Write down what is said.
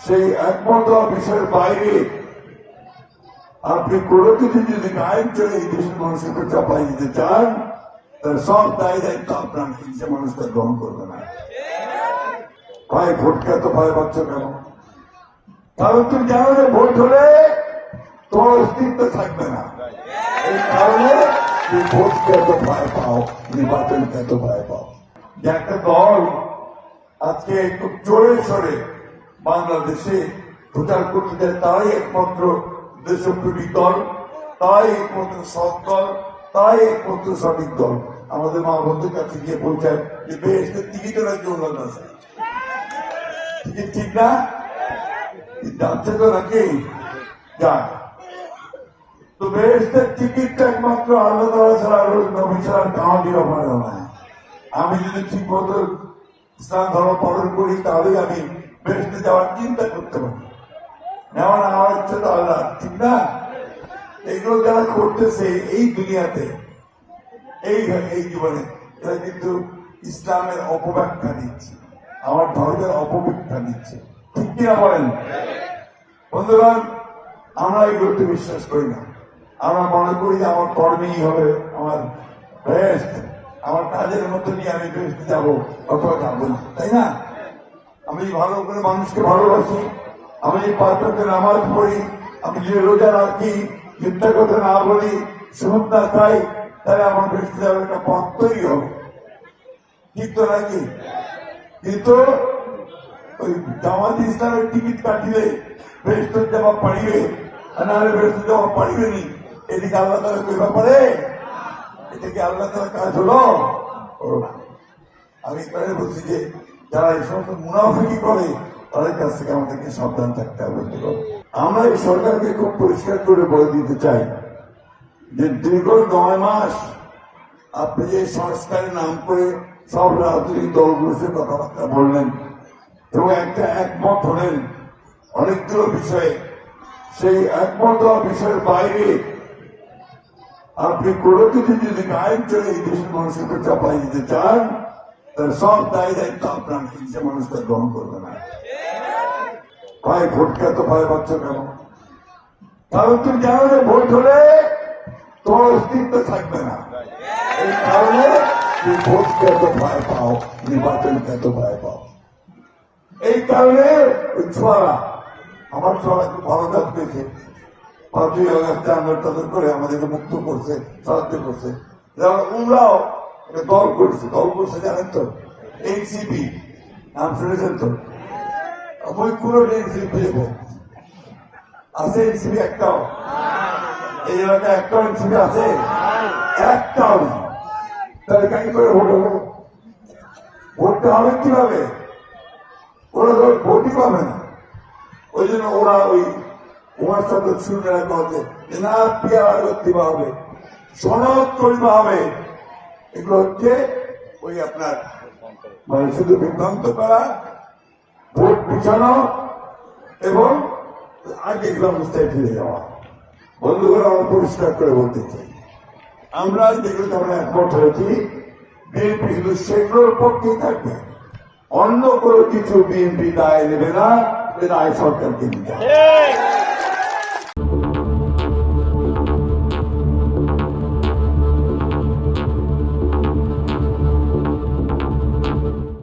সেই একমত বিষয়ের বাইরে আপনি কোনো কিছু যদি গায়েব চলে এই দেশের মানুষের উপর চাপাই দিতে চান, তার সব দায় দায়িত্ব আপনার হিংসা মানুষটা গ্রহণ করবে না। ভাই ভোটকে এত ভয় পাচ্ছ কেন? কারণ তুমি জানো যে ভোট হলে তোমার অস্তিত্ব থাকবে না। এই কারণে তুমি ভোটকে এত ভয় পাও, নির্বাচনকে এত ভয় পাও। যে একটা দল আজকে খুব জোরে সরে বাংলাদেশে প্রচার করতে দেয়, তাই একমাত্র দেশপ্রেমিক দল, তাই একমাত্র সৎ দল, তাই একমাত্র সঠিক দল। আমাদের মা বন্ধুর কাছে গিয়ে পৌঁছায় যে বেহেশতের টিকিটের একজন উন্নয়ন আছে, ঠিক না? যাচ্ছে তো নাকি যায় তো বেহেশতের টিকিটটা একমাত্র আল্লাহ তাআলা ছাড়া নবী ছাড়া কাউকে দেওয়া পারে না। আমি যদি ঠিক মতো ইসলাম ধর্ম পালন করি তাহলেই আমি বেহেশতে যাওয়ার চিন্তা করতে পারি। নেওয়া নেওয়ার ইচ্ছে তো আল্লাহ, ঠিক না? এগুলো যারা করতেছে এই দুনিয়াতে, এই জীবনে, এরা কিন্তু ইসলামের অপব্যাখ্যা দিচ্ছে, আমার ধর্মের অপব্যাখ্যা দিচ্ছে, ঠিক কিনা বলেন? বন্ধুগণ, আমরা এগুলোতে বিশ্বাস করি না। আমরা মনে করি যে আমার কর্মেই হবে আমার বেস্ট, আমার কাজের মতো নিয়ে আমি বেস্ট যাবো অথবা যাবো না, তাই না? আমি ভালো করে মানুষকে ভালোবাসি, আমি পাঁচ ওয়াক্ত নামাজ পড়ি, আমি যে রোজা রাখি, মিথ্যা কথা না বলি, সুদ না খাই, তাহলে আমার বেস্ট যাওয়ার একটা পথ তৈরি হবে, ঠিক তো নাকি? কিন্তু ওই জামাত ইসলামের টিকিট কাটিলে বেস্ট যাওয়া পারিবে, নাহলে বেস্ট যাওয়া পারিবে নি, এদিকে আল্লাহ তাআলা ওই ব্যাপারে, এটা কি আল্লাহ তাআলার কাজ হলো? আমি এখানে বলছি যে যারা এই সমস্ত মুনাফিকি করে তাদের কাছ থেকে আমাদেরকে সাবধান থাকতে হবে। আমরা এই সরকারকে খুব পরিষ্কার করে বলে দিতে চাই যে দীর্ঘ 9 মাস আপনি যে সংস্কারের নাম করে সব রাজনৈতিক দলগুলোর সাথে কথাবার্তা বললেন এবং একটা একমত হলেন অনেকগুলো বিষয়ে, সেই একমত বিষয়ের বাইরে আপনি কোনো কিছু যদি গায়েব চলে এই দেশের মানুষের উপর চাপাই দিতে চান, তার সব দায় দায়িত্ব আপনার হিংসা মানুষটা গ্রহণ করবে না। ভাই ভোটকে এত ভয় পাচ্ছ কেন? কারণ তুমি জানো যে ভোট হলে তোমার অস্তিত্ব থাকবে না। এই কারণে তুমি ভোটকে এত ভয় পাও, নির্বাচনকে এত ভয় পাও। এই কারণে ওই ছোঁয়া, আমার ছোঁয়া খুব ভালো কাজ পেয়েছে, 5ই আগস্টে আন্দোলন করে আমাদেরকে মুক্ত করছে, সাহায্য করছে। উমরাও একটা দল করছে জানেন তো, এনসিপি নাম শুনেছেন তো? ওই পুরো এনসিপি আছে, এনসিপি একটাও এই এলাকায় একটাও এনসিপি আছে? একটাও না। তাহলে কেন করে ভোট হবো? ভোটটা হবে কিভাবে? ওরা তো ভোটই পাবে না। ওই জন্য ওরা ওই উমার সাথে শুনে কথা না পেয়ারা করতে হবে, সনদ করিতে হবে। এগুলো হচ্ছে ওই আপনার মানে শুধু বিভ্রান্ত করা, ভোট পিছানো এবং আগে অবস্থায় ফিরে যাওয়া। বন্ধুগণ, আমরা পরিষ্কার করে বলতে চাই, আমরা যেগুলো আমরা একমত হয়েছি, বিএনপি শুধু সেগুলোর পক্ষেই থাকবে, অন্য কোনো কিছু বিএনপি দায় নেবে না, দায় সরকারকে নিতে হবে।